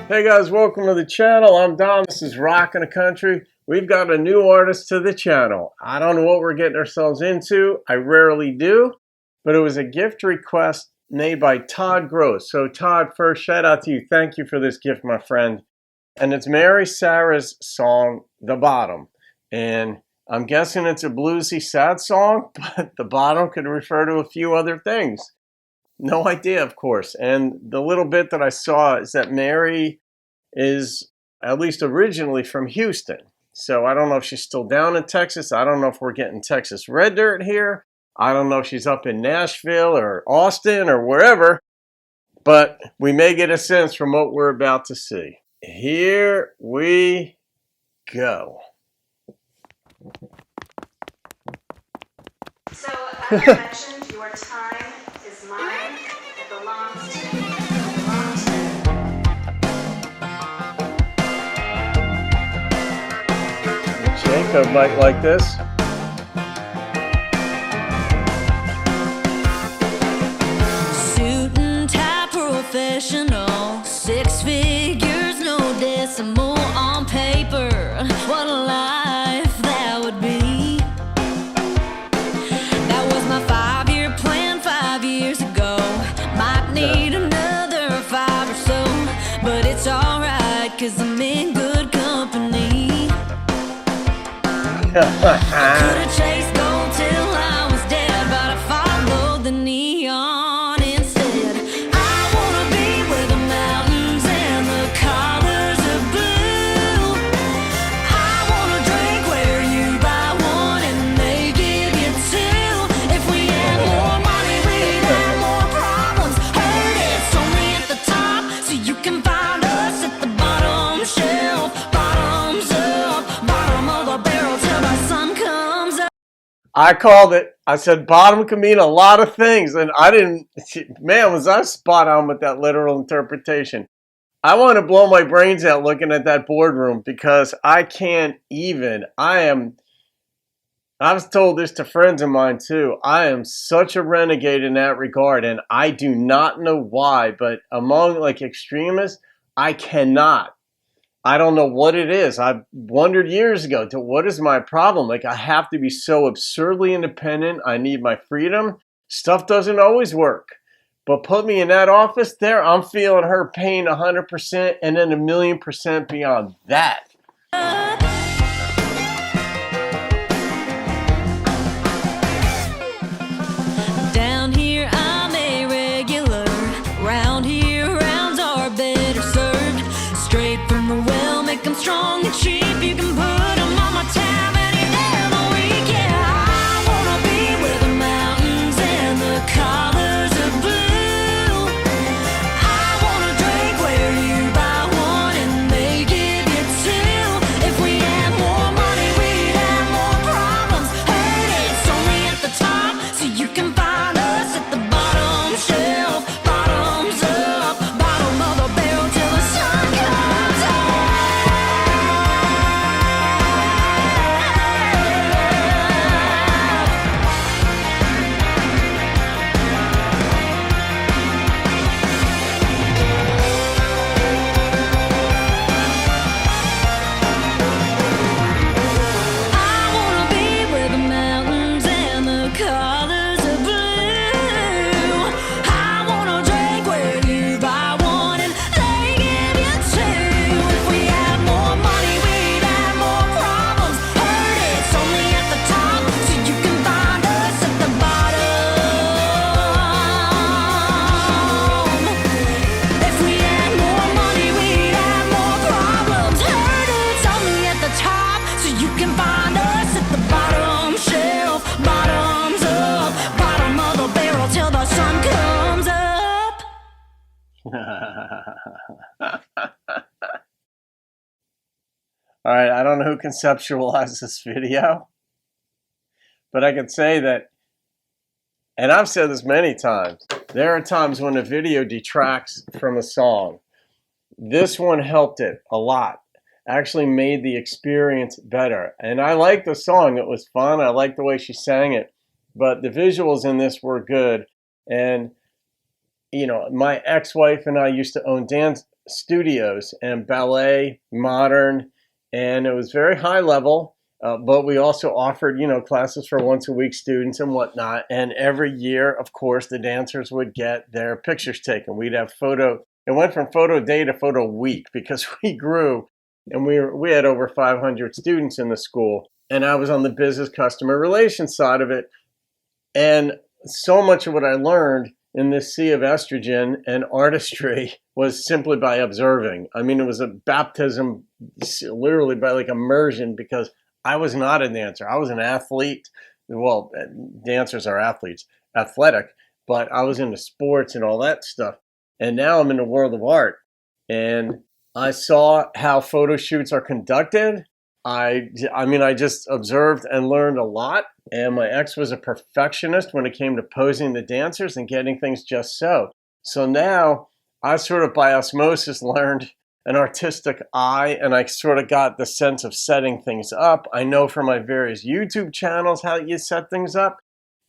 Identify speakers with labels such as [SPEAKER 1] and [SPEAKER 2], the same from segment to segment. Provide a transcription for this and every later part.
[SPEAKER 1] Hey guys, welcome to the channel. I'm Dom. This is Rockin' the Country. We've got a new artist to the channel. I don't know what we're getting ourselves into. I rarely do, but it was a gift request made by Todd Gross. So Todd, first, shout out to you. Thank you for this gift, my friend. And it's Mary Sarah's song, The Bottom. And I'm guessing it's a bluesy, sad song, but the bottom could refer to a few other things. No idea, of course. And the little bit that I saw is that Mary is at least originally from Houston. So I don't know if she's still down in Texas. I don't know if we're getting Texas red dirt here. I don't know if she's up in Nashville or Austin or wherever. But we may get a sense from what we're about to see. Here we go.
[SPEAKER 2] So, as I mentioned, your time is mine. It belongs to me. It belongs to me.
[SPEAKER 1] Jacob might like this.
[SPEAKER 3] Suit and tie professional, 6 figures, no decimal on paper. What a life that would be. That was my 5-year plan 5 years ago. Might need another 5 or so, but it's alright, 'cause I'm in good company. Could've chased gold till I was dead, but I followed the neon instead. I wanna be where the mountains and the colors of blue. I wanna drink where you buy one and they give you 2. If we had more money, we'd have more problems. Heard it's only at the top, so you can find us at the bottom shelf. Bottoms up, bottom of the barrel till the sun comes up.
[SPEAKER 1] I called it. I said bottom can mean a lot of things. And I didn't, man, was I spot on with that literal interpretation. I want to blow my brains out looking at that boardroom because I can't even. I've told this to friends of mine too. I am such a renegade in that regard. And I do not know why, but among like extremists, I cannot. I don't know what it is. I've wondered years ago, what is my problem? Like, I have to be so absurdly independent. I need my freedom. Stuff doesn't always work. But put me in that office there, I'm feeling her pain 100% and then 1,000,000% beyond that.
[SPEAKER 3] Down here I'm a regular. Round here rounds are better served. Straight from the well, make them strong and cheap. You can put them on my tab any day of the week. Yeah, I wanna be where the mountains and the colors of blue. I wanna drink where you buy one and they give you 2. If we had more money, we'd have more problems. Heard it's only at the top, so you can find us at the bottom shelf. Bottoms up, bottom of the barrel till the sun comes up. I wanna be where the mountains and the colors of blue. I wanna drink where you buy one and they give you 2. If we had more money, we'd have more problems. Heard it's only at the top, so you can find us at the bottom. If we had more money, we'd have more problems. Heard it's only at the top, so you can find us at the bottom shelf. Bottoms up, bottom of the barrel till the sun comes up.
[SPEAKER 1] All right, I don't know who conceptualized this video, but I can say that, and I've said this many times, there are times when a video detracts from a song. This one helped it a lot. Actually made the experience better. And I liked the song. It was fun. I liked the way she sang it. But the visuals in this were good. And, my ex-wife and I used to own dance studios and ballet, modern, and it was very high level. But we also offered, classes for once a week students and whatnot. And every year, of course, the dancers would get their pictures taken. We'd have it went from photo day to photo week because we grew, and we had over 500 students in the school. And I was on the business customer relations side of it. And so much of what I learned in this sea of estrogen and artistry was simply by observing. I mean, it was a baptism, literally by like immersion, because I was not a dancer. I was an athlete. Well, dancers are athletes, athletic, but I was into sports and all that stuff. And now I'm in the world of art. And I saw how photo shoots are conducted. I mean, I just observed and learned a lot. And my ex was a perfectionist when it came to posing the dancers and getting things just so. So now I sort of by osmosis learned an artistic eye, and I sort of got the sense of setting things up. I know from my various YouTube channels how you set things up.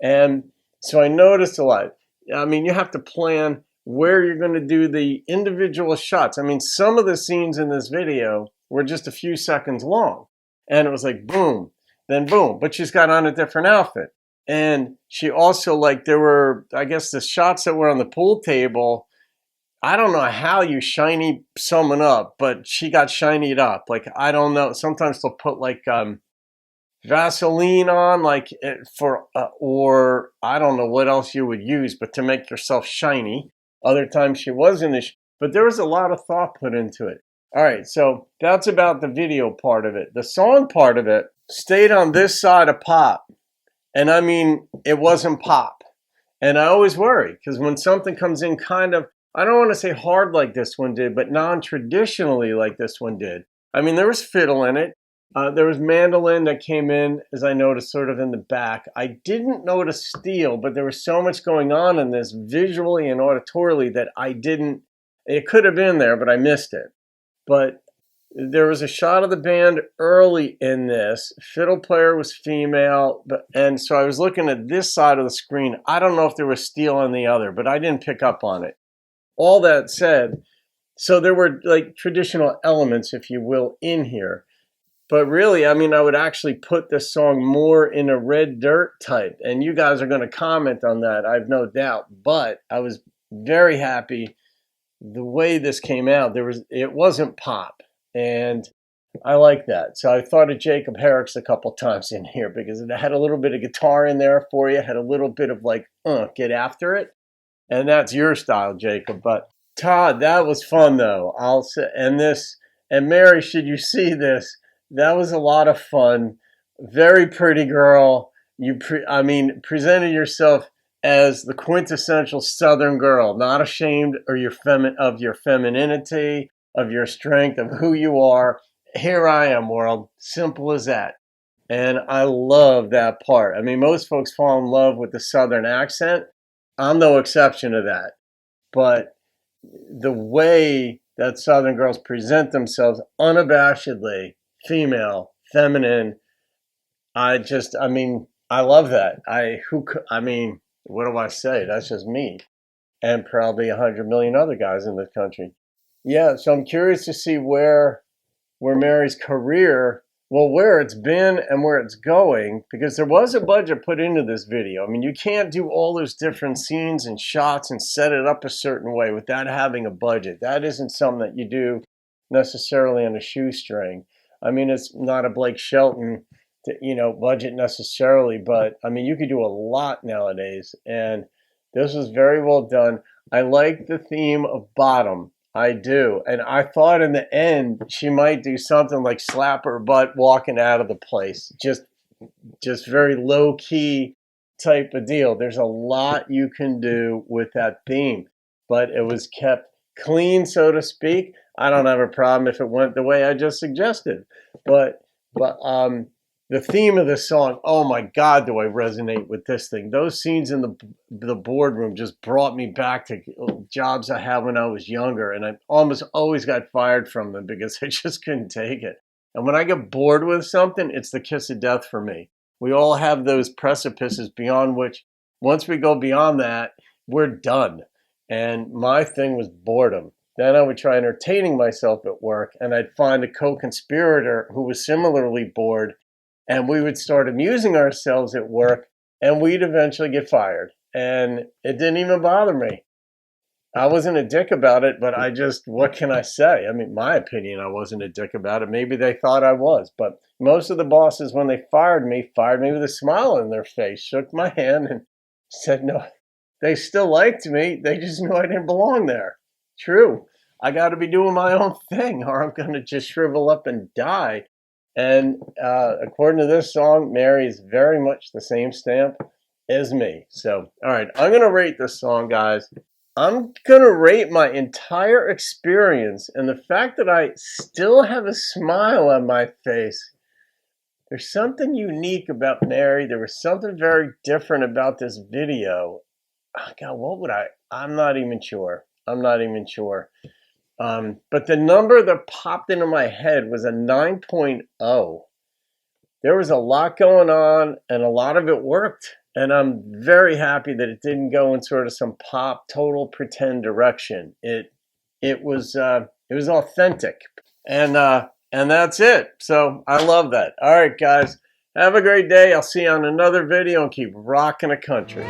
[SPEAKER 1] And so I noticed a lot. I mean, you have to plan where you're going to do the individual shots. I mean, some of the scenes in this video were just a few seconds long. And it was like, boom, then boom. But she's got on a different outfit. And she also, there were, I guess, the shots that were on the pool table. I don't know how you shiny someone up, but she got shinied up. I don't know. Sometimes they'll put Vaseline on, or I don't know what else you would use, but to make yourself shiny. Other times she wasn't, but there was a lot of thought put into it. All right, so that's about the video part of it. The song part of it stayed on this side of pop. And I mean, it wasn't pop. And I always worry, because when something comes in kind of, I don't want to say hard like this one did, but non-traditionally like this one did. I mean, there was fiddle in it. There was mandolin that came in, as I noticed, sort of in the back. I didn't notice steel, but there was so much going on in this visually and auditorily that it could have been there, but I missed it. But there was a shot of the band early in this. Fiddle player was female, and so I was looking at this side of the screen. I don't know if there was steel on the other, but I didn't pick up on it. All that said, so there were traditional elements, if you will, in here. But really, I mean, I would actually put this song more in a red dirt type. And you guys are going to comment on that, I have no doubt. But I was very happy the way this came out. It wasn't pop. And I like that. So I thought of Jacob Herrick's a couple times in here because it had a little bit of guitar in there for you, had a little bit of get after it. And that's your style, Jacob. But Todd, that was fun though. I'll say, and Mary, should you see this? That was a lot of fun. Very pretty girl. Presented yourself as the quintessential Southern girl, not ashamed of your femininity, of your strength, of who you are. Here I am, world. Simple as that. And I love that part. I mean, most folks fall in love with the Southern accent. I'm no exception to that. But the way that Southern girls present themselves unabashedly, female, feminine, I love that. What do I say? That's just me. And probably 100 million other guys in this country. Yeah, so I'm curious to see where Mary's career, where it's been and where it's going, because there was a budget put into this video. I mean, you can't do all those different scenes and shots and set it up a certain way without having a budget. That isn't something that you do necessarily on a shoestring. I mean, it's not a Blake Shelton, budget necessarily, but I mean, you could do a lot nowadays. And this was very well done. I like the theme of bottom. I do. And I thought in the end, she might do something like slap her butt walking out of the place. Just very low key type of deal. There's a lot you can do with that theme, but it was kept clean, so to speak. I don't have a problem if it went the way I just suggested, but the theme of the song, oh my God, do I resonate with this thing. Those scenes in the boardroom just brought me back to jobs I had when I was younger, and I almost always got fired from them because I just couldn't take it. And when I get bored with something, it's the kiss of death for me. We all have those precipices beyond which, once we go beyond that, we're done. And my thing was boredom. Then I would try entertaining myself at work, and I'd find a co-conspirator who was similarly bored, and we would start amusing ourselves at work, and we'd eventually get fired. And it didn't even bother me. I wasn't a dick about it, but what can I say? I mean, my opinion, I wasn't a dick about it. Maybe they thought I was, but most of the bosses, when they fired me with a smile on their face, shook my hand and said, no, they still liked me. They just knew I didn't belong there. True. I got to be doing my own thing or I'm going to just shrivel up and die. And according to this song, Mary is very much the same stamp as me. So, all right, I'm going to rate this song, guys. I'm going to rate my entire experience and the fact that I still have a smile on my face. There's something unique about Mary. There was something very different about this video. Oh, God, I'm not even sure. But the number that popped into my head was a 9.0. There was a lot going on, and a lot of it worked. And I'm very happy that it didn't go in sort of some pop, total pretend direction. It was authentic, and that's it. So I love that. All right, guys, have a great day. I'll see you on another video, and keep rocking the country.